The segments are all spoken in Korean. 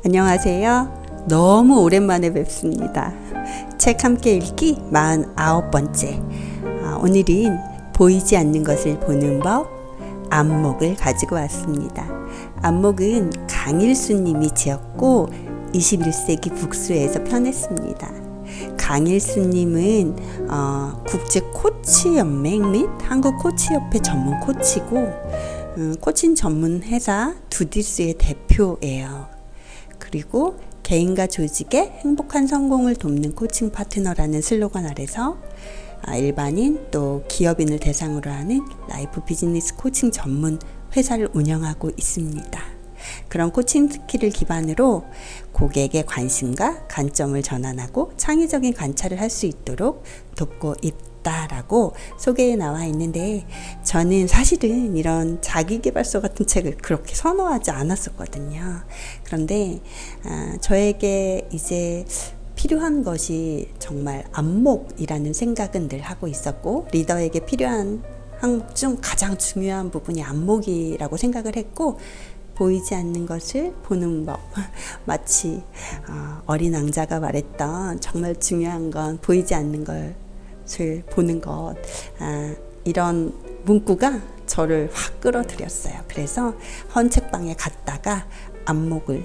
안녕하세요. 너무 오랜만에 뵙습니다. 책 함께 읽기 49번째. 오늘은 보이지 않는 것을 보는 법, 안목을 가지고 왔습니다. 안목은 강일수님이 지었고 21세기 북수에서 펴냈습니다. 강일수님은 국제 코치연맹 및 한국 코치협회 전문 코치고 코칭 전문 회사 두디스의 대표예요. 그리고 개인과 조직의 행복한 성공을 돕는 코칭 파트너라는 슬로건 아래서 일반인 또 기업인을 대상으로 하는 라이프 비즈니스 코칭 전문 회사를 운영하고 있습니다. 그런 코칭 스킬을 기반으로 고객의 관심과 관점을 전환하고 창의적인 관찰을 할 수 있도록 돕고 있다라고 소개에 나와 있는데, 저는 사실은 이런 자기계발서 같은 책을 그렇게 선호하지 않았었거든요. 그런데 저에게 이제 필요한 것이 정말 안목이라는 생각은 늘 하고 있었고, 리더에게 필요한 항목 중 가장 중요한 부분이 안목이라고 생각을 했고, 보이지 않는 것을 보는 법. 마치 어린 왕자가 말했던 정말 중요한 건 보이지 않는 것을 보는 것. 이런 문구가 저를 확 끌어들였어요. 그래서 헌책방에 갔다가 안목을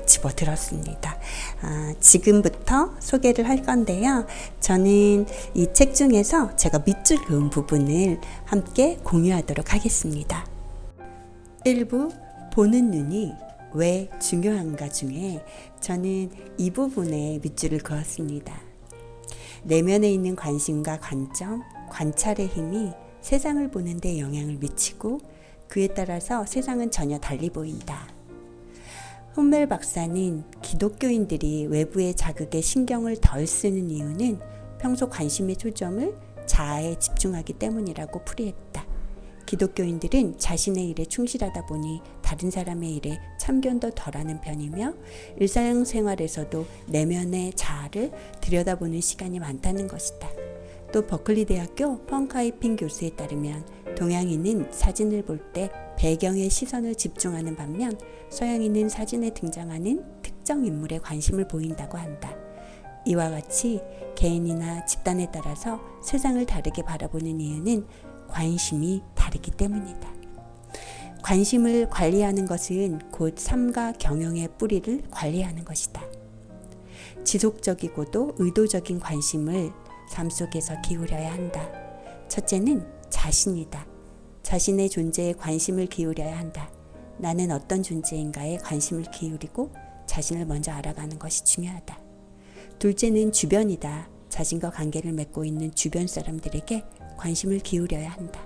집어들었습니다. 지금부터 소개를 할 건데요. 저는 이 책 중에서 제가 밑줄 그은 부분을 함께 공유하도록 하겠습니다. 1부 보는 눈이 왜 중요한가 중에 저는 이 부분에 밑줄을 그었습니다. 내면에 있는 관심과 관점, 관찰의 힘이 세상을 보는 데 영향을 미치고 그에 따라서 세상은 전혀 달리 보인다. 혼멜 박사는 기독교인들이 외부의 자극에 신경을 덜 쓰는 이유는 평소 관심의 초점을 자아에 집중하기 때문이라고 풀이했다. 기독교인들은 자신의 일에 충실하다 보니 다른 사람의 일에 참견도 덜하는 편이며 일상생활에서도 내면의 자아를 들여다보는 시간이 많다는 것이다. 또 버클리 대학교 펑카이핑 교수에 따르면 동양인은 사진을 볼 때 배경에 시선을 집중하는 반면 서양인은 사진에 등장하는 특정 인물에 관심을 보인다고 한다. 이와 같이 개인이나 집단에 따라서 세상을 다르게 바라보는 이유는 관심이 다르기 때문이다. 관심을 관리하는 것은 곧 삶과 경영의 뿌리를 관리하는 것이다. 지속적이고도 의도적인 관심을 삶 속에서 기울여야 한다. 첫째는 자신이다. 자신의 존재에 관심을 기울여야 한다. 나는 어떤 존재인가에 관심을 기울이고 자신을 먼저 알아가는 것이 중요하다. 둘째는 주변이다. 자신과 관계를 맺고 있는 주변 사람들에게 관심을 기울여야 한다.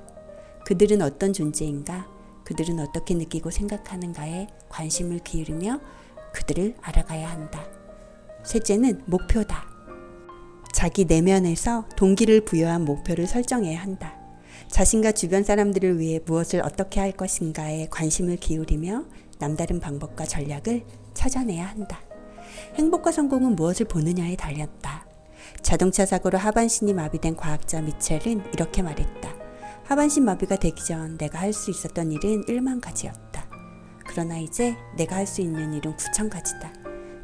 그들은 어떤 존재인가, 그들은 어떻게 느끼고 생각하는가에 관심을 기울이며 그들을 알아가야 한다. 셋째는 목표다. 자기 내면에서 동기를 부여한 목표를 설정해야 한다. 자신과 주변 사람들을 위해 무엇을 어떻게 할 것인가에 관심을 기울이며 남다른 방법과 전략을 찾아내야 한다. 행복과 성공은 무엇을 보느냐에 달렸다. 자동차 사고로 하반신이 마비된 과학자 미첼은 이렇게 말했다. 하반신 마비가 되기 전 내가 할 수 있었던 일은 1만 가지였다. 그러나 이제 내가 할 수 있는 일은 9천 가지다.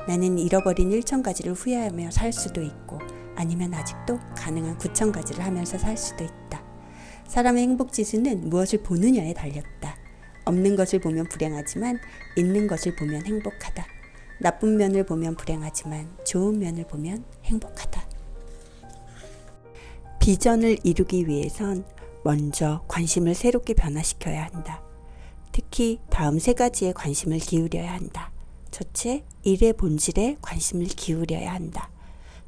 나는 잃어버린 1천 가지를 후회하며 살 수도 있고 아니면 아직도 가능한 9천 가지를 하면서 살 수도 있다. 사람의 행복 지수는 무엇을 보느냐에 달렸다. 없는 것을 보면 불행하지만 있는 것을 보면 행복하다. 나쁜 면을 보면 불행하지만 좋은 면을 보면 행복하다. 비전을 이루기 위해선 먼저 관심을 새롭게 변화시켜야 한다. 특히 다음 3가지에 관심을 기울여야 한다. 첫째, 일의 본질에 관심을 기울여야 한다.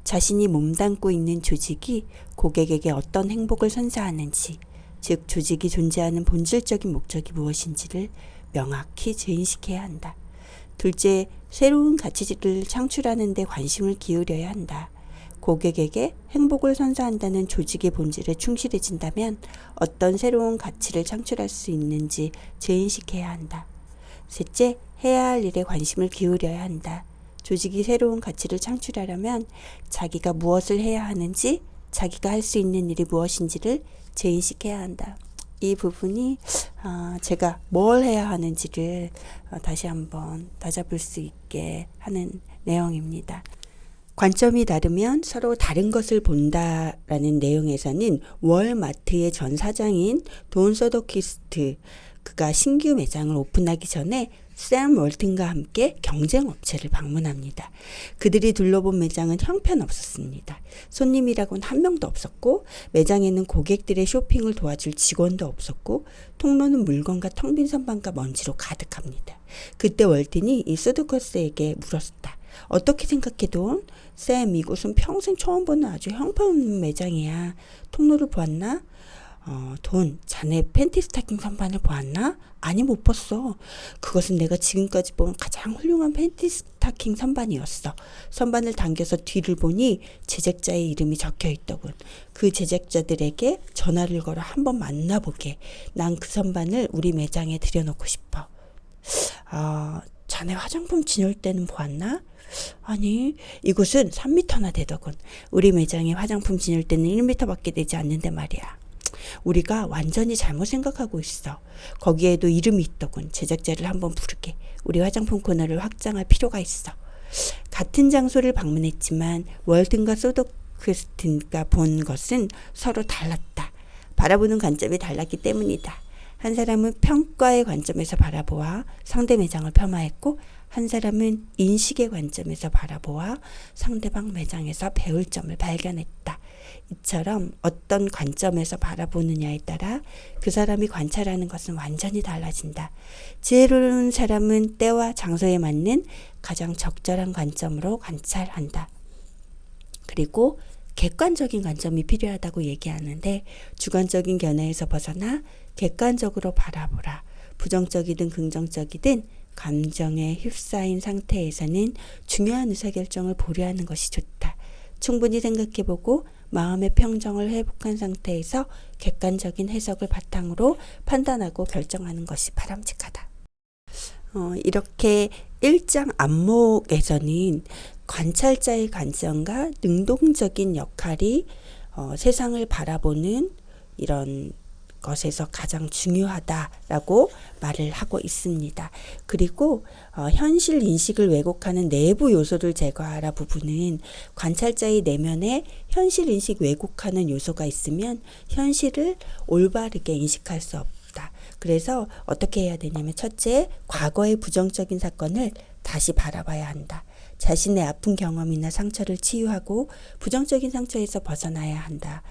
자신이 몸담고 있는 조직이 고객에게 어떤 행복을 선사하는지, 즉 조직이 존재하는 본질적인 목적이 무엇인지를 명확히 재인식해야 한다. 둘째, 새로운 가치를 창출하는 데 관심을 기울여야 한다. 고객에게 행복을 선사한다는 조직의 본질에 충실해진다면 어떤 새로운 가치를 창출할 수 있는지 재인식해야 한다. 셋째, 해야 할 일에 관심을 기울여야 한다. 조직이 새로운 가치를 창출하려면 자기가 무엇을 해야 하는지, 자기가 할 수 있는 일이 무엇인지를 재인식해야 한다. 이 부분이 제가 뭘 해야 하는지를 다시 한번 다잡을 수 있게 하는 내용입니다. 관점이 다르면 서로 다른 것을 본다라는 내용에서는 월마트의 전 사장인 돈 서더키스트, 그가 신규 매장을 오픈하기 전에 샘 월튼과 함께 경쟁 업체를 방문합니다. 그들이 둘러본 매장은 형편없었습니다. 손님이라고는 한 명도 없었고, 매장에는 고객들의 쇼핑을 도와줄 직원도 없었고, 통로는 물건과 텅 빈 선반과 먼지로 가득합니다. 그때 월튼이 이 서더커스에게 물었다. 어떻게 생각해, 돈? 샘, 이곳은 평생 처음 보는 아주 형편없는 매장이야. 통로를 보았나? 돈, 자네 팬티 스타킹 선반을 보았나? 아니, 못 봤어. 그것은 내가 지금까지 본 가장 훌륭한 팬티 스타킹 선반이었어. 선반을 당겨서 뒤를 보니 제작자의 이름이 적혀 있더군. 그 제작자들에게 전화를 걸어 한번 만나보게. 난 그 선반을 우리 매장에 들여놓고 싶어. 자네 화장품 진열대는 보았나? 아니, 이곳은 3m나 되더군. 우리 매장에 화장품 진열대는 1m밖에 되지 않는데 말이야. 우리가 완전히 잘못 생각하고 있어. 거기에도 이름이 있더군. 제작자를 한번 부르게. 우리 화장품 코너를 확장할 필요가 있어. 같은 장소를 방문했지만 월튼과 소더크스트가 본 것은 서로 달랐다. 바라보는 관점이 달랐기 때문이다. 한 사람은 평가의 관점에서 바라보아 상대 매장을 폄하했고, 한 사람은 인식의 관점에서 바라보아 상대방 매장에서 배울 점을 발견했다. 이처럼 어떤 관점에서 바라보느냐에 따라 그 사람이 관찰하는 것은 완전히 달라진다. 지혜로운 사람은 때와 장소에 맞는 가장 적절한 관점으로 관찰한다. 그리고 객관적인 관점이 필요하다고 얘기하는데, 주관적인 견해에서 벗어나 객관적으로 바라보라. 부정적이든 긍정적이든 감정에 휩싸인 상태에서는 중요한 의사결정을 보류하는 것이 좋다. 충분히 생각해보고 마음의 평정을 회복한 상태에서 객관적인 해석을 바탕으로 판단하고 결정하는 것이 바람직하다. 이렇게 1장 안목에서는 관찰자의 관점과 능동적인 역할이 세상을 바라보는 이런 것에서 가장 중요하다라고 말을 하고 있습니다. 그리고 현실 인식을 왜곡하는 내부 요소를 제거하라 부분은 관찰자의 내면에 현실 인식 왜곡하는 요소가 있으면 현실을 올바르게 인식할 수 없다. 그래서 어떻게 해야 되냐면, 첫째, 과거의 부정적인 사건을 다시 바라봐야 한다. 자신의 아픈 경험이나 상처를 치유하고 부정적인 상처에서 벗어나야 한다.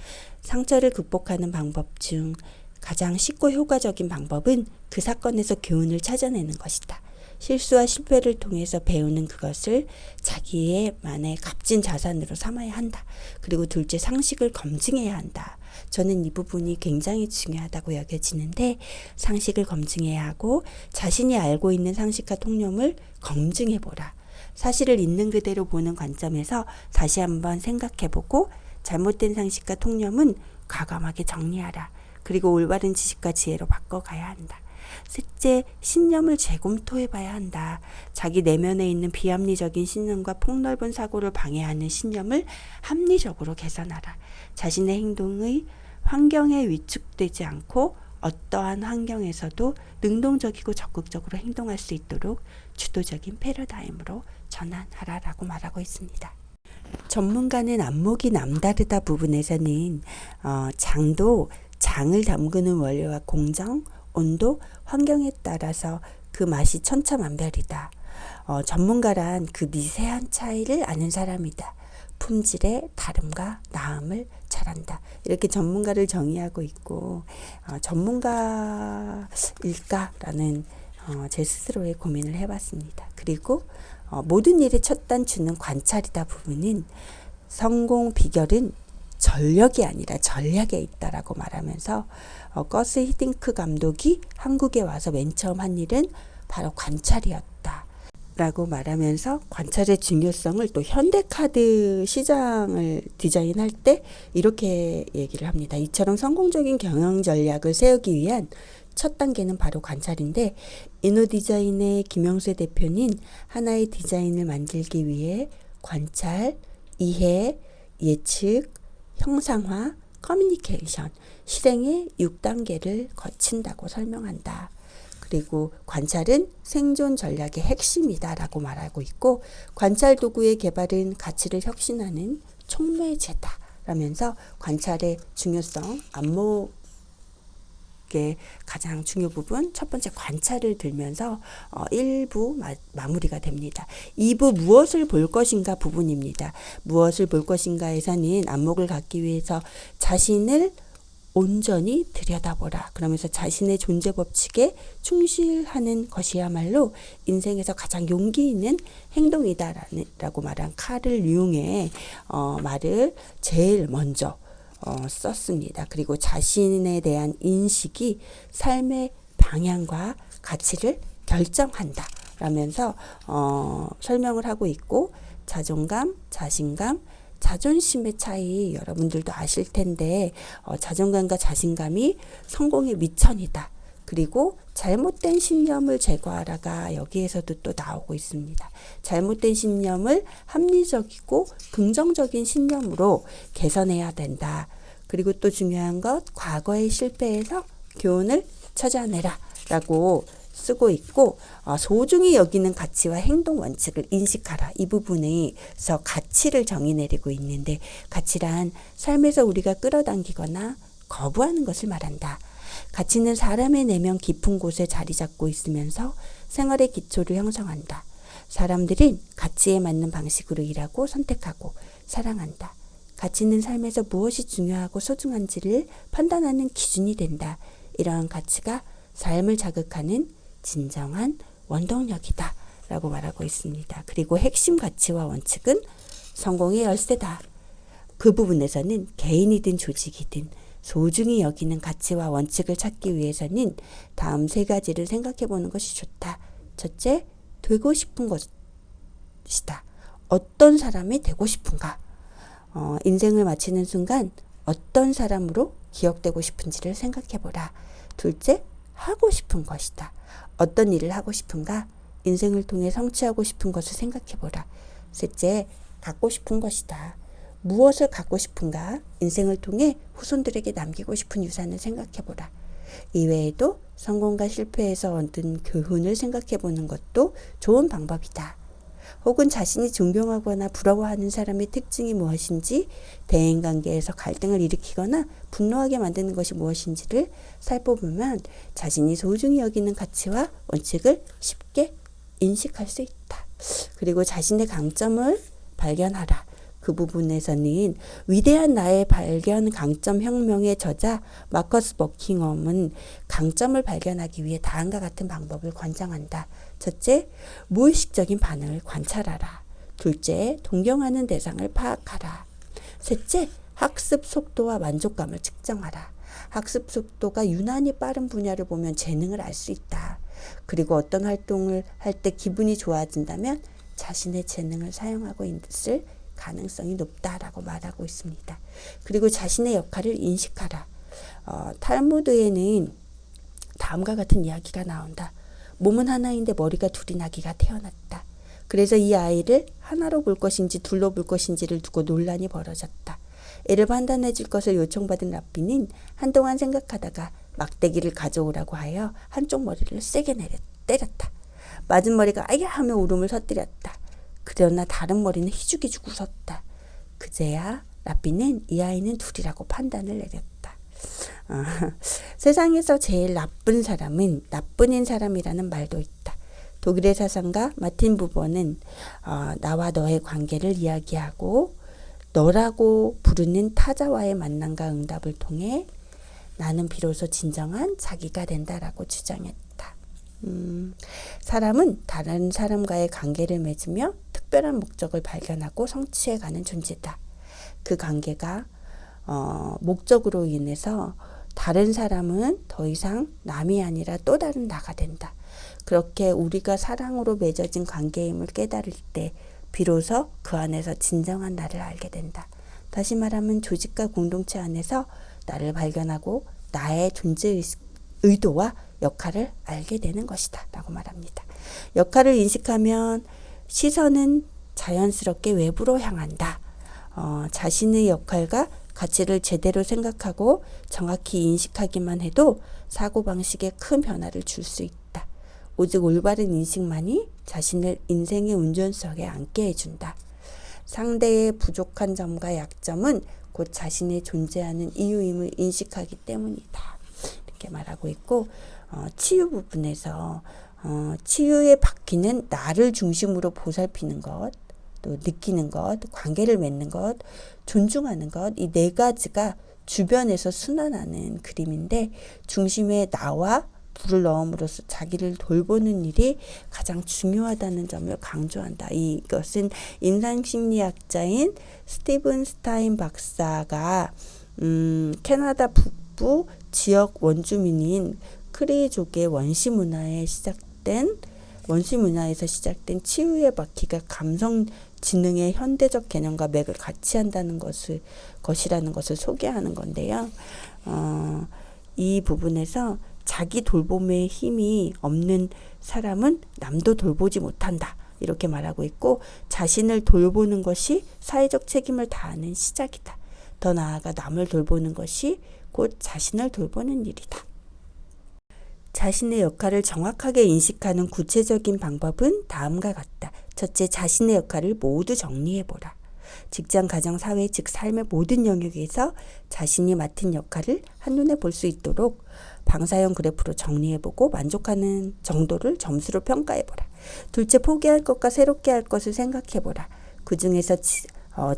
상처를 극복하는 방법 중 가장 쉽고 효과적인 방법은 그 사건에서 교훈을 찾아내는 것이다. 실수와 실패를 통해서 배우는 그것을 자기의만의 값진 자산으로 삼아야 한다. 그리고 둘째, 상식을 검증해야 한다. 저는 이 부분이 굉장히 중요하다고 여겨지는데, 상식을 검증해야 하고 자신이 알고 있는 상식과 통념을 검증해보라. 사실을 있는 그대로 보는 관점에서 다시 한번 생각해보고 잘못된 상식과 통념은 과감하게 정리하라. 그리고 올바른 지식과 지혜로 바꿔가야 한다. 셋째, 신념을 재검토해봐야 한다. 자기 내면에 있는 비합리적인 신념과 폭넓은 사고를 방해하는 신념을 합리적으로 개선하라. 자신의 행동의 환경에 위축되지 않고 어떠한 환경에서도 능동적이고 적극적으로 행동할 수 있도록 주도적인 패러다임으로 전환하라라고 말하고 있습니다. 전문가는 안목이 남다르다 부분에서는 장도 장을 담그는 원료와 공정, 온도, 환경에 따라서 그 맛이 천차만별이다. 전문가란 그 미세한 차이를 아는 사람이다. 품질의 다름과 나음을 잘한다. 이렇게 전문가를 정의하고 있고, 전문가일까라는 제 스스로의 고민을 해봤습니다. 그리고 모든 일의 첫 단추는 관찰이다 부분은 성공 비결은 전력이 아니라 전략에 있다라고 말하면서 거스 히딩크 감독이 한국에 와서 맨 처음 한 일은 바로 관찰이었다 라고 말하면서 관찰의 중요성을 또 현대카드 시장을 디자인할 때 이렇게 얘기를 합니다. 이처럼 성공적인 경영 전략을 세우기 위한 첫 단계는 바로 관찰인데, 이노디자인의 김영세 대표는 하나의 디자인을 만들기 위해 관찰, 이해, 예측, 형상화, 커뮤니케이션, 실행의 6단계를 거친다고 설명한다. 그리고 관찰은 생존 전략의 핵심이다 라고 말하고 있고, 관찰 도구의 개발은 가치를 혁신하는 촉매제다 라면서 관찰의 중요성, 안목의 가장 중요 부분 첫 번째 관찰을 들면서 1부 마무리가 됩니다. 2부 무엇을 볼 것인가 부분입니다. 무엇을 볼 것인가에서는 안목을 갖기 위해서 자신을 온전히 들여다보라. 그러면서 자신의 존재 법칙에 충실하는 것이야말로 인생에서 가장 용기 있는 행동이다라고 말한 카를 융의 말을 제일 먼저 썼습니다. 그리고 자신에 대한 인식이 삶의 방향과 가치를 결정한다 라면서 설명을 하고 있고, 자존감, 자신감, 자존심의 차이 여러분들도 아실 텐데 자존감과 자신감이 성공의 미천이다. 그리고 잘못된 신념을 제거하라가 여기에서도 또 나오고 있습니다. 잘못된 신념을 합리적이고 긍정적인 신념으로 개선해야 된다. 그리고 또 중요한 것, 과거의 실패에서 교훈을 찾아내라 라고 쓰고 있고, 소중히 여기는 가치와 행동 원칙을 인식하라. 이 부분에서 가치를 정의 내리고 있는데, 가치란 삶에서 우리가 끌어당기거나 거부하는 것을 말한다. 가치는 사람의 내면 깊은 곳에 자리 잡고 있으면서 생활의 기초를 형성한다. 사람들은 가치에 맞는 방식으로 일하고 선택하고 사랑한다. 가치는 삶에서 무엇이 중요하고 소중한지를 판단하는 기준이 된다. 이러한 가치가 삶을 자극하는 진정한 원동력이다 라고 말하고 있습니다. 그리고 핵심 가치와 원칙은 성공의 열쇠다. 그 부분에서는 개인이든 조직이든 소중히 여기는 가치와 원칙을 찾기 위해서는 다음 3가지를 생각해 보는 것이 좋다. 첫째, 되고 싶은 것이다. 어떤 사람이 되고 싶은가? 인생을 마치는 순간 어떤 사람으로 기억되고 싶은지를 생각해 보라. 둘째, 하고 싶은 것이다. 어떤 일을 하고 싶은가? 인생을 통해 성취하고 싶은 것을 생각해 보라. 셋째, 갖고 싶은 것이다. 무엇을 갖고 싶은가? 인생을 통해 후손들에게 남기고 싶은 유산을 생각해 보라. 이외에도 성공과 실패에서 얻은 교훈을 생각해 보는 것도 좋은 방법이다. 혹은 자신이 존경하거나 부러워하는 사람의 특징이 무엇인지, 대인관계에서 갈등을 일으키거나 분노하게 만드는 것이 무엇인지를 살펴보면 자신이 소중히 여기는 가치와 원칙을 쉽게 인식할 수 있다. 그리고 자신의 강점을 발견하라. 그 부분에서는 위대한 나의 발견 강점 혁명의 저자 마커스 버킹엄은 강점을 발견하기 위해 다음과 같은 방법을 권장한다. 첫째, 무의식적인 반응을 관찰하라. 둘째, 동경하는 대상을 파악하라. 셋째, 학습 속도와 만족감을 측정하라. 학습 속도가 유난히 빠른 분야를 보면 재능을 알 수 있다. 그리고 어떤 활동을 할 때 기분이 좋아진다면 자신의 재능을 사용하고 있을 가능성이 높다라고 말하고 있습니다. 그리고 자신의 역할을 인식하라. 탈무드에는 다음과 같은 이야기가 나온다. 몸은 하나인데 머리가 둘이 나기가 태어났다. 그래서 이 아이를 하나로 볼 것인지 둘로 볼 것인지를 두고 논란이 벌어졌다. 애를 판단해 줄 것을 요청받은 랍비는 한동안 생각하다가 막대기를 가져오라고 하여 한쪽 머리를 세게 때렸다. 맞은 머리가 아야 하며 울음을 터뜨렸다. 그러나 다른 머리는 희죽희죽 웃었다. 그제야 랍비는 이 아이는 둘이라고 판단을 내렸다. 세상에서 제일 나쁜 사람은 나쁜인 사람이라는 말도 있다. 독일의 사상가 마틴 부버는 나와 너의 관계를 이야기하고 너라고 부르는 타자와의 만남과 응답을 통해 나는 비로소 진정한 자기가 된다라고 주장했다. 사람은 다른 사람과의 관계를 맺으며 특별한 목적을 발견하고 성취해가는 존재다. 그 관계가 목적으로 인해서 다른 사람은 더 이상 남이 아니라 또 다른 나가 된다. 그렇게 우리가 사랑으로 맺어진 관계임을 깨달을 때 비로소 그 안에서 진정한 나를 알게 된다. 다시 말하면 조직과 공동체 안에서 나를 발견하고 나의 존재 의도와 역할을 알게 되는 것이다 라고 말합니다. 역할을 인식하면 시선은 자연스럽게 외부로 향한다. 자신의 역할과 가치를 제대로 생각하고 정확히 인식하기만 해도 사고방식에 큰 변화를 줄 수 있다. 오직 올바른 인식만이 자신을 인생의 운전석에 앉게 해준다. 상대의 부족한 점과 약점은 곧 자신의 존재하는 이유임을 인식하기 때문이다. 이렇게 말하고 있고, 치유 부분에서 치유의 바퀴는 나를 중심으로 보살피는 것, 또 느끼는 것, 관계를 맺는 것, 존중하는 것, 이 네 가지가 주변에서 순환하는 그림인데, 중심에 나와 불을 넣음으로써 자기를 돌보는 일이 가장 중요하다는 점을 강조한다. 이것은 임상심리학자인 스티븐 스타인 박사가 캐나다 북부 지역 원주민인 크리족의 원시문화에서 시작된 치유의 바퀴가 감성 지능의 현대적 개념과 맥을 같이 한다는 것이라는 것을 소개하는 건데요. 이 부분에서 자기 돌봄에 힘이 없는 사람은 남도 돌보지 못한다. 이렇게 말하고 있고, 자신을 돌보는 것이 사회적 책임을 다하는 시작이다. 더 나아가 남을 돌보는 것이 곧 자신을 돌보는 일이다. 자신의 역할을 정확하게 인식하는 구체적인 방법은 다음과 같다. 첫째, 자신의 역할을 모두 정리해보라. 직장, 가정, 사회, 즉 삶의 모든 영역에서 자신이 맡은 역할을 한눈에 볼 수 있도록 방사형 그래프로 정리해보고 만족하는 정도를 점수로 평가해보라. 둘째, 포기할 것과 새롭게 할 것을 생각해보라. 그 중에서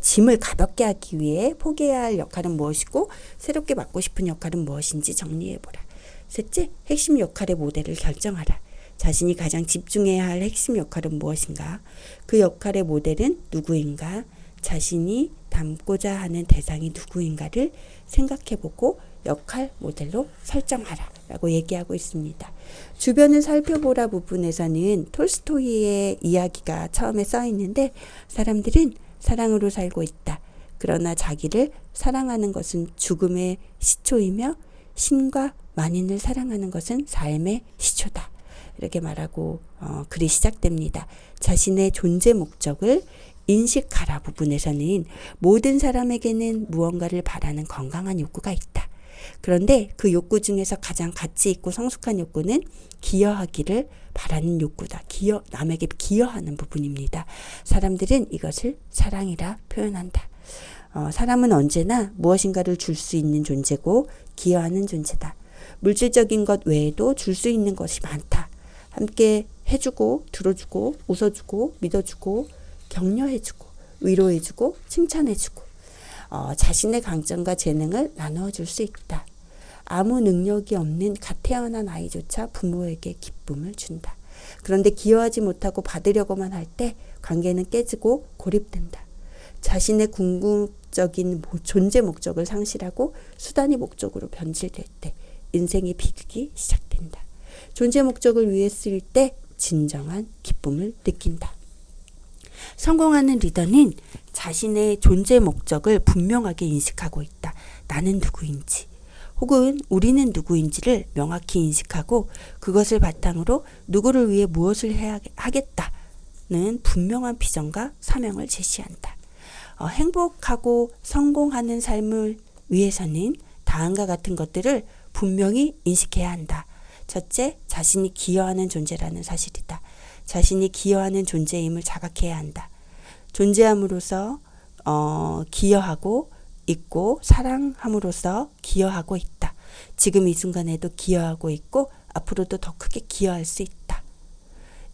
짐을 가볍게 하기 위해 포기해야 할 역할은 무엇이고 새롭게 맡고 싶은 역할은 무엇인지 정리해보라. 셋째, 핵심 역할의 모델을 결정하라. 자신이 가장 집중해야 할 핵심 역할은 무엇인가? 그 역할의 모델은 누구인가? 자신이 닮고자 하는 대상이 누구인가를 생각해보고 역할 모델로 설정하라 라고 얘기하고 있습니다. 주변을 살펴보라 부분에서는 톨스토이의 이야기가 처음에 써 있는데, 사람들은 사랑으로 살고 있다. 그러나 자기를 사랑하는 것은 죽음의 시초이며 신과 만인을 사랑하는 것은 삶의 시초다. 이렇게 말하고 글이 시작됩니다. 자신의 존재 목적을 인식하라 부분에서는 모든 사람에게는 무언가를 바라는 건강한 욕구가 있다. 그런데 그 욕구 중에서 가장 가치 있고 성숙한 욕구는 기여하기를 바라는 욕구다. 남에게 기여하는 부분입니다. 사람들은 이것을 사랑이라 표현한다. 사람은 언제나 무엇인가를 줄 수 있는 존재고 기여하는 존재다. 물질적인 것 외에도 줄 수 있는 것이 많다. 함께 해주고 들어주고 웃어주고 믿어주고 격려해주고 위로해주고 칭찬해주고 자신의 강점과 재능을 나누어 줄 수 있다. 아무 능력이 없는 갓 태어난 아이조차 부모에게 기쁨을 준다. 그런데 기여하지 못하고 받으려고만 할 때 관계는 깨지고 고립된다. 자신의 궁극적인 존재 목적을 상실하고 수단이 목적으로 변질될 때 인생의 비극이 시작된다. 존재 목적을 위해 쓸 때 진정한 기쁨을 느낀다. 성공하는 리더는 자신의 존재 목적을 분명하게 인식하고 있다. 나는 누구인지 혹은 우리는 누구인지를 명확히 인식하고 그것을 바탕으로 누구를 위해 무엇을 해야 하겠다는 분명한 비전과 사명을 제시한다. 행복하고 성공하는 삶을 위해서는 다음과 같은 것들을 분명히 인식해야 한다. 첫째, 자신이 기여하는 존재라는 사실이다. 자신이 기여하는 존재임을 자각해야 한다. 존재함으로써 기여하고 있고 사랑함으로써 기여하고 있다. 지금 이 순간에도 기여하고 있고 앞으로도 더 크게 기여할 수 있다.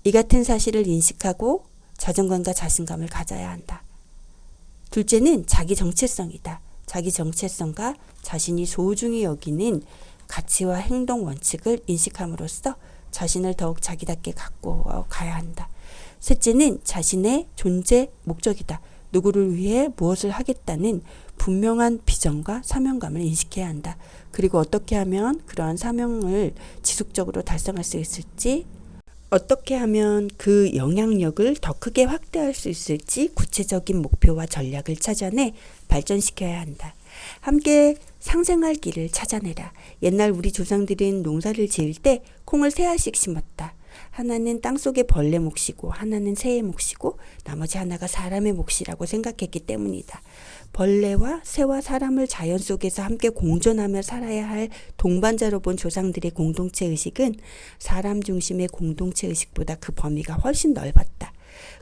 이 같은 사실을 인식하고 자존감과 자신감을 가져야 한다. 둘째는 자기 정체성이다. 자기 정체성과 자신이 소중히 여기는 가치와 행동 원칙을 인식함으로써 자신을 더욱 자기답게 갖고 가야 한다. 셋째는 자신의 존재 목적이다. 누구를 위해 무엇을 하겠다는 분명한 비전과 사명감을 인식해야 한다. 그리고 어떻게 하면 그러한 사명을 지속적으로 달성할 수 있을지, 어떻게 하면 그 영향력을 더 크게 확대할 수 있을지 구체적인 목표와 전략을 찾아내 발전시켜야 한다. 함께 상생할 길을 찾아내라. 옛날 우리 조상들은 농사를 지을 때 콩을 3알씩 심었다. 하나는 땅속의 벌레 몫이고 하나는 새의 몫이고 나머지 하나가 사람의 몫이라고 생각했기 때문이다. 벌레와 새와 사람을 자연 속에서 함께 공존하며 살아야 할 동반자로 본 조상들의 공동체 의식은 사람 중심의 공동체 의식보다 그 범위가 훨씬 넓었다.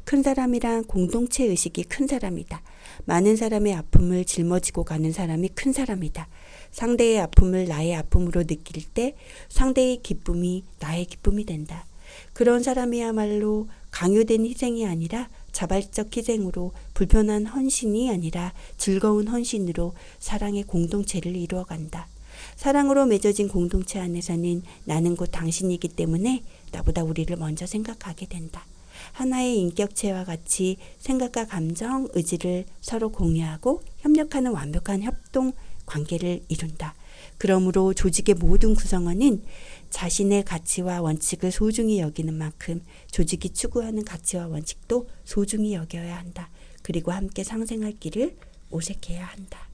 큰 사람이란 공동체 의식이 큰 사람이다. 많은 사람의 아픔을 짊어지고 가는 사람이 큰 사람이다. 상대의 아픔을 나의 아픔으로 느낄 때 상대의 기쁨이 나의 기쁨이 된다. 그런 사람이야말로 강요된 희생이 아니라 자발적 희생으로, 불편한 헌신이 아니라 즐거운 헌신으로 사랑의 공동체를 이루어간다. 사랑으로 맺어진 공동체 안에서는 나는 곧 당신이기 때문에 나보다 우리를 먼저 생각하게 된다. 하나의 인격체와 같이 생각과 감정, 의지를 서로 공유하고 협력하는 완벽한 협동 관계를 이룬다. 그러므로 조직의 모든 구성원은 자신의 가치와 원칙을 소중히 여기는 만큼 조직이 추구하는 가치와 원칙도 소중히 여겨야 한다. 그리고 함께 상생할 길을 모색해야 한다.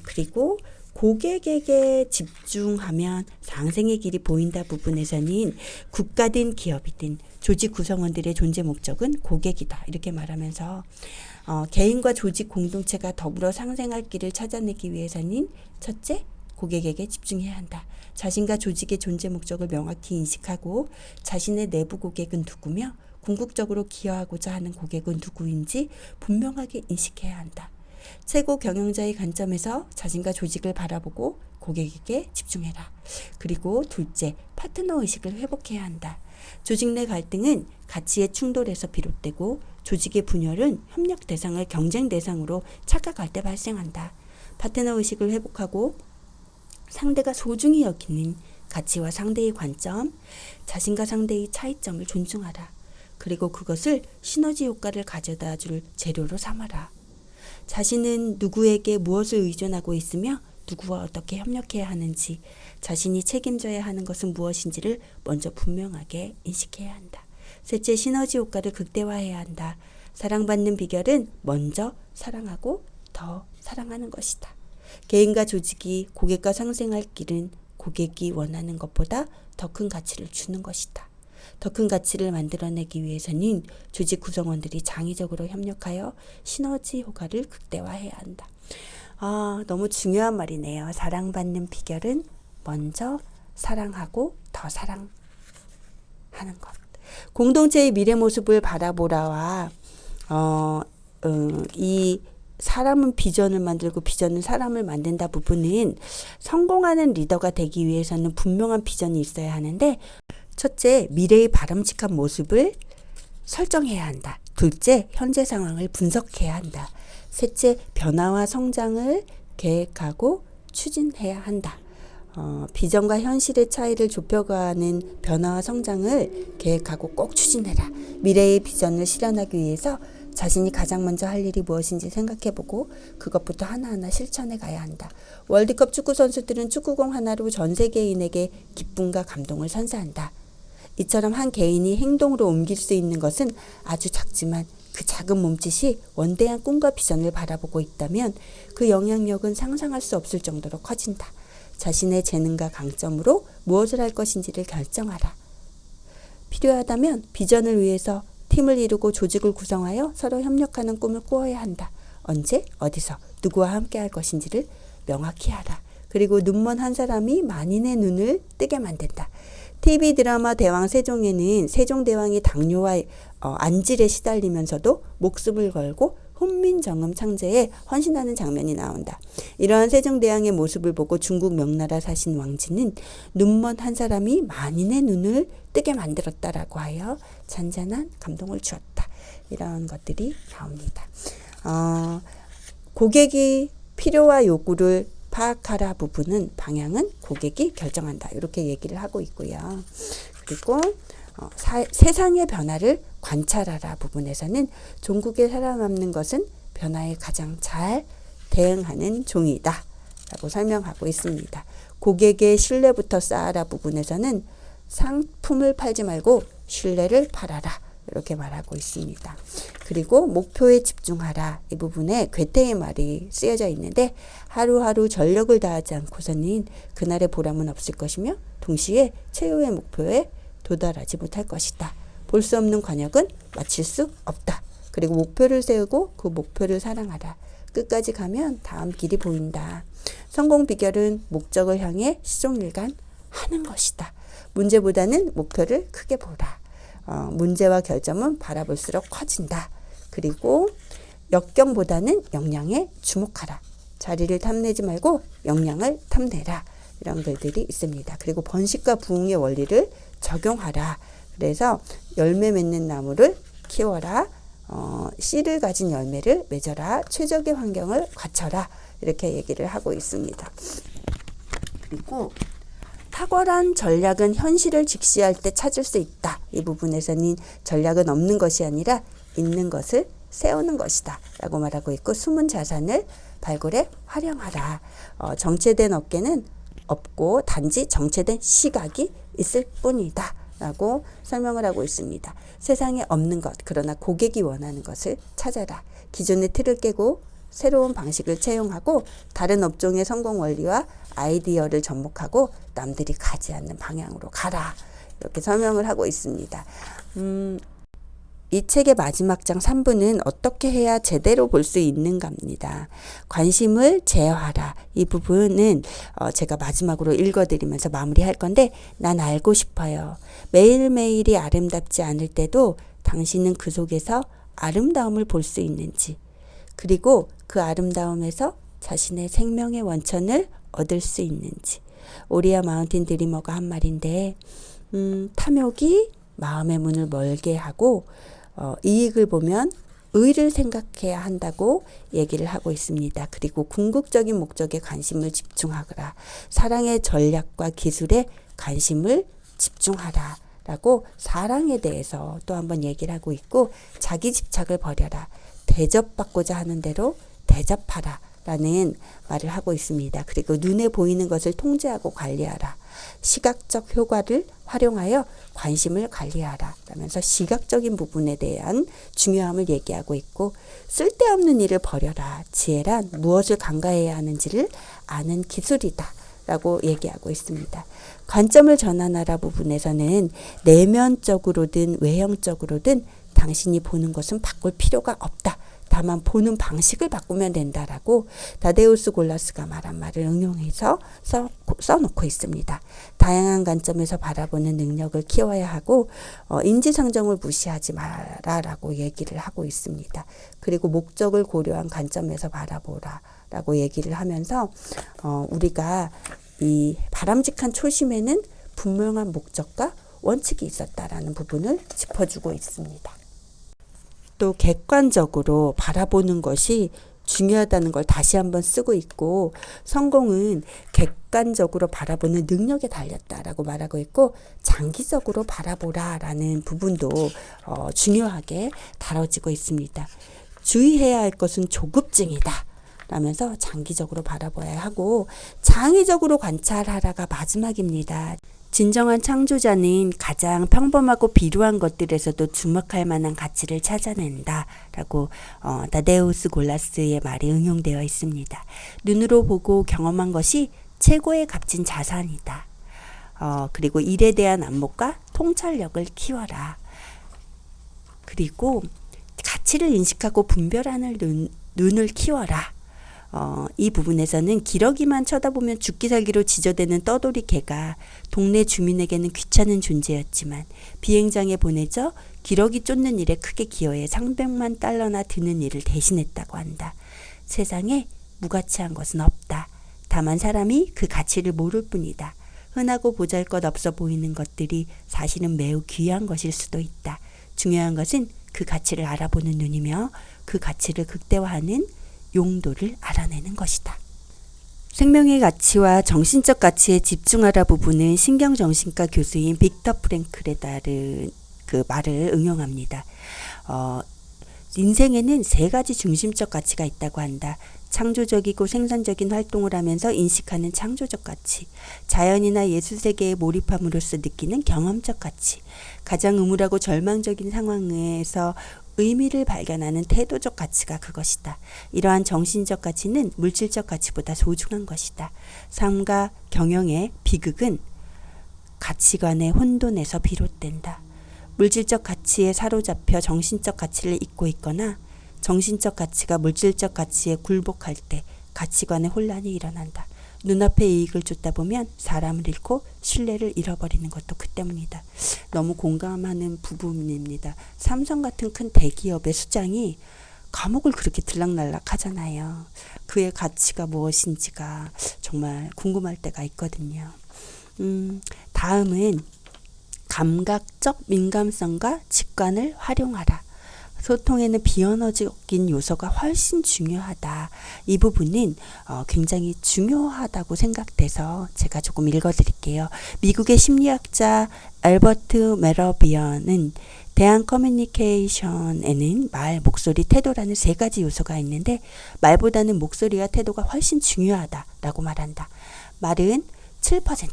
그리고 고객에게 집중하면 상생의 길이 보인다 부분에서는 국가든 기업이든 조직 구성원들의 존재 목적은 고객이다. 이렇게 말하면서 개인과 조직 공동체가 더불어 상생할 길을 찾아내기 위해서는 첫째, 고객에게 집중해야 한다. 자신과 조직의 존재 목적을 명확히 인식하고 자신의 내부 고객은 누구며 궁극적으로 기여하고자 하는 고객은 누구인지 분명하게 인식해야 한다. 최고 경영자의 관점에서 자신과 조직을 바라보고 고객에게 집중해라. 그리고 둘째, 파트너 의식을 회복해야 한다. 조직 내 갈등은 가치의 충돌에서 비롯되고 조직의 분열은 협력 대상을 경쟁 대상으로 착각할 때 발생한다. 파트너 의식을 회복하고 상대가 소중히 여기는 가치와 상대의 관점, 자신과 상대의 차이점을 존중하라. 그리고 그것을 시너지 효과를 가져다 줄 재료로 삼아라. 자신은 누구에게 무엇을 의존하고 있으며 누구와 어떻게 협력해야 하는지, 자신이 책임져야 하는 것은 무엇인지를 먼저 분명하게 인식해야 한다. 셋째, 시너지 효과를 극대화해야 한다. 사랑받는 비결은 먼저 사랑하고 더 사랑하는 것이다. 개인과 조직이 고객과 상생할 길은 고객이 원하는 것보다 더 큰 가치를 주는 것이다. 더 큰 가치를 만들어내기 위해서는 조직 구성원들이 장의적으로 협력하여 시너지 효과를 극대화해야 한다. 너무 중요한 말이네요. 사랑받는 비결은 먼저 사랑하고 더 사랑하는 것. 공동체의 미래 모습을 바라보라와 이 사람은 비전을 만들고 비전은 사람을 만든다 부분은 성공하는 리더가 되기 위해서는 분명한 비전이 있어야 하는데, 첫째, 미래의 바람직한 모습을 설정해야 한다. 둘째, 현재 상황을 분석해야 한다. 셋째, 변화와 성장을 계획하고 추진해야 한다. 비전과 현실의 차이를 좁혀가는 변화와 성장을 계획하고 꼭 추진해라. 미래의 비전을 실현하기 위해서 자신이 가장 먼저 할 일이 무엇인지 생각해보고 그것부터 하나하나 실천해 가야 한다. 월드컵 축구 선수들은 축구공 하나로 전 세계인에게 기쁨과 감동을 선사한다. 이처럼 한 개인이 행동으로 옮길 수 있는 것은 아주 작지만 그 작은 몸짓이 원대한 꿈과 비전을 바라보고 있다면 그 영향력은 상상할 수 없을 정도로 커진다. 자신의 재능과 강점으로 무엇을 할 것인지를 결정하라. 필요하다면 비전을 위해서 팀을 이루고 조직을 구성하여 서로 협력하는 꿈을 꾸어야 한다. 언제, 어디서, 누구와 함께 할 것인지를 명확히 하라. 그리고 눈먼 한 사람이 만인의 눈을 뜨게 만든다. TV 드라마 대왕 세종에는 세종대왕이 당뇨와 안질에 시달리면서도 목숨을 걸고 훈민정음 창제에 헌신하는 장면이 나온다. 이러한 세종대왕의 모습을 보고 중국 명나라 사신 왕진은 눈먼 한 사람이 만인의 눈을 뜨게 만들었다라고 하여 잔잔한 감동을 주었다. 이런 것들이 나옵니다. 고객이 필요와 요구를 파악하라 부분은 방향은 고객이 결정한다. 이렇게 얘기를 하고 있고요. 그리고 세상의 변화를 관찰하라 부분에서는 종국에 살아남는 것은 변화에 가장 잘 대응하는 종이다 라고 설명하고 있습니다. 고객의 신뢰부터 쌓아라 부분에서는 상품을 팔지 말고 신뢰를 팔아라 이렇게 말하고 있습니다. 그리고 목표에 집중하라 이 부분에 괴테의 말이 쓰여져 있는데, 하루하루 전력을 다하지 않고서는 그날의 보람은 없을 것이며 동시에 최후의 목표에 도달하지 못할 것이다. 볼 수 없는 관역은 마칠 수 없다. 그리고 목표를 세우고 그 목표를 사랑하라. 끝까지 가면 다음 길이 보인다. 성공 비결은 목적을 향해 시종일관 하는 것이다. 문제보다는 목표를 크게 보라. 문제와 결점은 바라볼수록 커진다. 그리고 역경보다는 역량에 주목하라. 자리를 탐내지 말고 역량을 탐내라. 이런 글들이 있습니다. 그리고 번식과 부흥의 원리를 적용하라. 그래서 열매 맺는 나무를 키워라. 씨를 가진 열매를 맺어라. 최적의 환경을 갖춰라. 이렇게 얘기를 하고 있습니다. 그리고 탁월한 전략은 현실을 직시할 때 찾을 수 있다. 이 부분에서는 전략은 없는 것이 아니라 있는 것을 세우는 것이다. 라고 말하고 있고, 숨은 자산을 발굴해 활용하라. 정체된 어깨는 없고 단지 정체된 시각이 있을 뿐이다. 라고 설명을 하고 있습니다. 세상에 없는 것, 그러나 고객이 원하는 것을 찾아라. 기존의 틀을 깨고 새로운 방식을 채용하고 다른 업종의 성공 원리와 아이디어를 접목하고 남들이 가지 않는 방향으로 가라. 이렇게 설명을 하고 있습니다. 이 책의 마지막 장 3부는 어떻게 해야 제대로 볼 수 있는가입니다. 관심을 제어하라. 이 부분은 제가 마지막으로 읽어드리면서 마무리할 건데, 난 알고 싶어요. 매일매일이 아름답지 않을 때도 당신은 그 속에서 아름다움을 볼 수 있는지, 그리고 그 아름다움에서 자신의 생명의 원천을 얻을 수 있는지. 오리아 마운틴 드리머가 한 말인데, 탐욕이 마음의 문을 멀게 하고 이익을 보면 의를 생각해야 한다고 얘기를 하고 있습니다. 그리고 궁극적인 목적에 관심을 집중하거라. 사랑의 전략과 기술에 관심을 집중하라. 라고 사랑에 대해서 또 한번 얘기를 하고 있고, 자기 집착을 버려라. 대접받고자 하는 대로 대접하라. 라는 말을 하고 있습니다. 그리고 눈에 보이는 것을 통제하고 관리하라. 시각적 효과를 활용하여 관심을 관리하라. 라면서 시각적인 부분에 대한 중요함을 얘기하고 있고, 쓸데없는 일을 버려라. 지혜란 무엇을 간과해야 하는지를 아는 기술이다. 라고 얘기하고 있습니다. 관점을 전환하라 부분에서는 내면적으로든 외형적으로든 당신이 보는 것은 바꿀 필요가 없다. 다만 보는 방식을 바꾸면 된다라고 다데우스 골라스가 말한 말을 응용해서 써놓고 있습니다. 다양한 관점에서 바라보는 능력을 키워야 하고 인지상정을 무시하지 마라라고 얘기를 하고 있습니다. 그리고 목적을 고려한 관점에서 바라보라라고 얘기를 하면서 우리가 이 바람직한 초심에는 분명한 목적과 원칙이 있었다라는 부분을 짚어주고 있습니다. 또 객관적으로 바라보는 것이 중요하다는 걸 다시 한번 쓰고 있고, 성공은 객관적으로 바라보는 능력에 달렸다라고 말하고 있고, 장기적으로 바라보라라는 부분도 중요하게 다뤄지고 있습니다. 주의해야 할 것은 조급증이다 라면서 장기적으로 바라봐야 하고, 장의적으로 관찰하라가 마지막입니다. 진정한 창조자는 가장 평범하고 비루한 것들에서도 주목할 만한 가치를 찾아낸다 라고 다데우스 골라스의 말이 응용되어 있습니다. 눈으로 보고 경험한 것이 최고의 값진 자산이다. 그리고 일에 대한 안목과 통찰력을 키워라. 그리고 가치를 인식하고 분별하는 눈을 키워라. 이 부분에서는 기러기만 쳐다보면 죽기 살기로 지저대는 떠돌이 개가 동네 주민에게는 귀찮은 존재였지만 비행장에 보내져 기러기 쫓는 일에 크게 기여해 300만 달러나 드는 일을 대신했다고 한다. 세상에 무가치한 것은 없다. 다만 사람이 그 가치를 모를 뿐이다. 흔하고 보잘것없어 보이는 것들이 사실은 매우 귀한 것일 수도 있다. 중요한 것은 그 가치를 알아보는 눈이며 그 가치를 극대화하는 용도를 알아내는 것이다. 생명의 가치와 정신적 가치에 집중하라 부분은 신경정신과 교수인 빅터 프랭클에 따른 그 말을 응용합니다. 인생에는 3가지 중심적 가치가 있다고 한다. 창조적이고 생산적인 활동을 하면서 인식하는 창조적 가치, 자연이나 예술세계에 몰입함으로써 느끼는 경험적 가치, 가장 음울하고 절망적인 상황에서 의미를 발견하는 태도적 가치가 그것이다. 이러한 정신적 가치는 물질적 가치보다 소중한 것이다. 삶과 경영의 비극은 가치관의 혼돈에서 비롯된다. 물질적 가치에 사로잡혀 정신적 가치를 잊고 있거나 정신적 가치가 물질적 가치에 굴복할 때 가치관의 혼란이 일어난다. 눈앞에 이익을 쫓다 보면 사람을 잃고 신뢰를 잃어버리는 것도 그 때문이다. 너무 공감하는 부분입니다. 삼성 같은 큰 대기업의 수장이 감옥을 그렇게 들락날락 하잖아요. 그의 가치가 무엇인지가 정말 궁금할 때가 있거든요. 다음은 감각적 민감성과 직관을 활용하라. 소통에는 비언어적인 요소가 훨씬 중요하다. 이 부분은 굉장히 중요하다고 생각돼서 제가 조금 읽어드릴게요. 미국의 심리학자 앨버트 메러비언은 대한 커뮤니케이션에는 말, 목소리, 태도라는 세 가지 요소가 있는데 말보다는 목소리와 태도가 훨씬 중요하다라고 말한다. 말은 7%,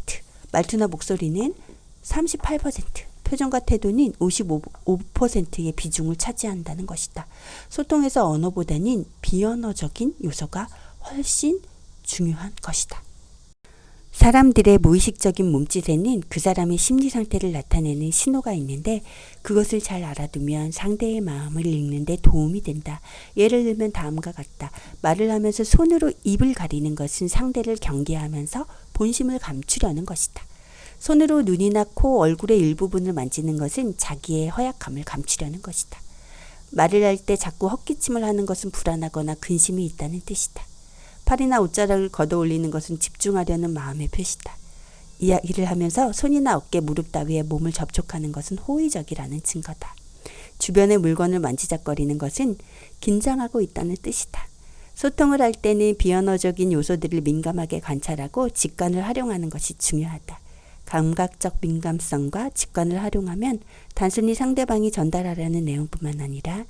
말투나 목소리는 38%, 표정과 태도는 55%의 비중을 차지한다는 것이다. 소통에서 언어보다는 비언어적인 요소가 훨씬 중요한 것이다. 사람들의 무의식적인 몸짓에는 그 사람의 심리 상태를 나타내는 신호가 있는데 그것을 잘 알아두면 상대의 마음을 읽는 데 도움이 된다. 예를 들면 다음과 같다. 말을 하면서 손으로 입을 가리는 것은 상대를 경계하면서 본심을 감추려는 것이다. 손으로 눈이나 코, 얼굴의 일부분을 만지는 것은 자기의 허약함을 감추려는 것이다. 말을 할 때 자꾸 헛기침을 하는 것은 불안하거나 근심이 있다는 뜻이다. 팔이나 옷자락을 걷어 올리는 것은 집중하려는 마음의 표시다. 이야기를 하면서 손이나 어깨, 무릎 따위에 몸을 접촉하는 것은 호의적이라는 증거다. 주변의 물건을 만지작거리는 것은 긴장하고 있다는 뜻이다. 소통을 할 때는 비언어적인 요소들을 민감하게 관찰하고 직관을 활용하는 것이 중요하다. 감각적 민감성과 직관을 활용하면 단순히 상대방이 전달하려는 내용뿐만 아니라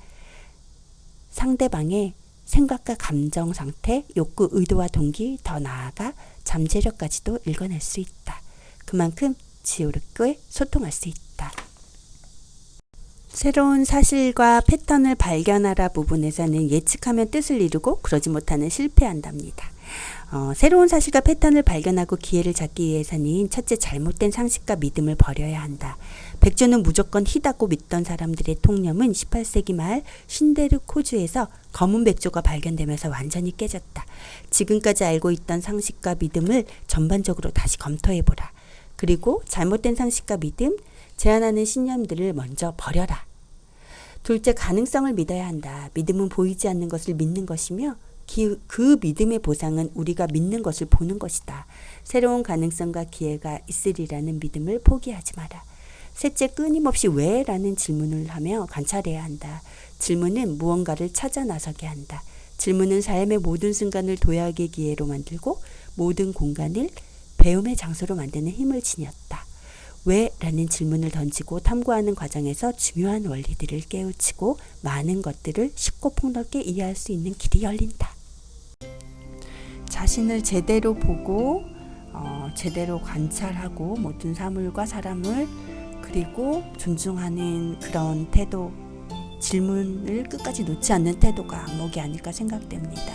상대방의 생각과 감정 상태, 욕구, 의도와 동기, 더 나아가 잠재력까지도 읽어낼 수 있다. 그만큼 지혜롭게 소통할 수 있다. 새로운 사실과 패턴을 발견하라 부분에서는 예측하면 뜻을 이루고 그러지 못하는 실패한답니다. 새로운 사실과 패턴을 발견하고 기회를 잡기 위해서는 첫째 잘못된 상식과 믿음을 버려야 한다. 백조는 무조건 희다고 믿던 사람들의 통념은 18세기 말 신데르 코주에서 검은 백조가 발견되면서 완전히 깨졌다. 지금까지 알고 있던 상식과 믿음을 전반적으로 다시 검토해보라. 그리고 잘못된 상식과 믿음, 제한하는 신념들을 먼저 버려라. 둘째, 가능성을 믿어야 한다. 믿음은 보이지 않는 것을 믿는 것이며 그 믿음의 보상은 우리가 믿는 것을 보는 것이다. 새로운 가능성과 기회가 있으리라는 믿음을 포기하지 마라. 셋째, 끊임없이 왜? 라는 질문을 하며 관찰해야 한다. 질문은 무언가를 찾아 나서게 한다. 질문은 삶의 모든 순간을 도약의 기회로 만들고 모든 공간을 배움의 장소로 만드는 힘을 지녔다. 왜? 라는 질문을 던지고 탐구하는 과정에서 중요한 원리들을 깨우치고 많은 것들을 쉽고 폭넓게 이해할 수 있는 길이 열린다. 자신을 제대로 보고 제대로 관찰하고 모든 사물과 사람을 그리고 존중하는 그런 태도, 질문을 끝까지 놓지 않는 태도가 안목이 아닐까 생각됩니다.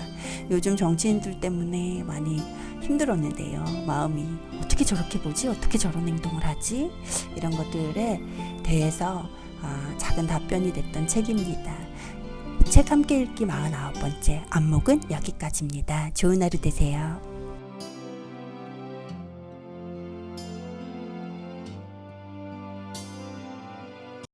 요즘 정치인들 때문에 많이 힘들었는데요. 마음이 어떻게 저렇게 보지? 어떻게 저런 행동을 하지? 이런 것들에 대해서 작은 답변이 됐던 책입니다. 책 함께 읽기 49번째 안목은 여기까지입니다. 좋은 하루 되세요.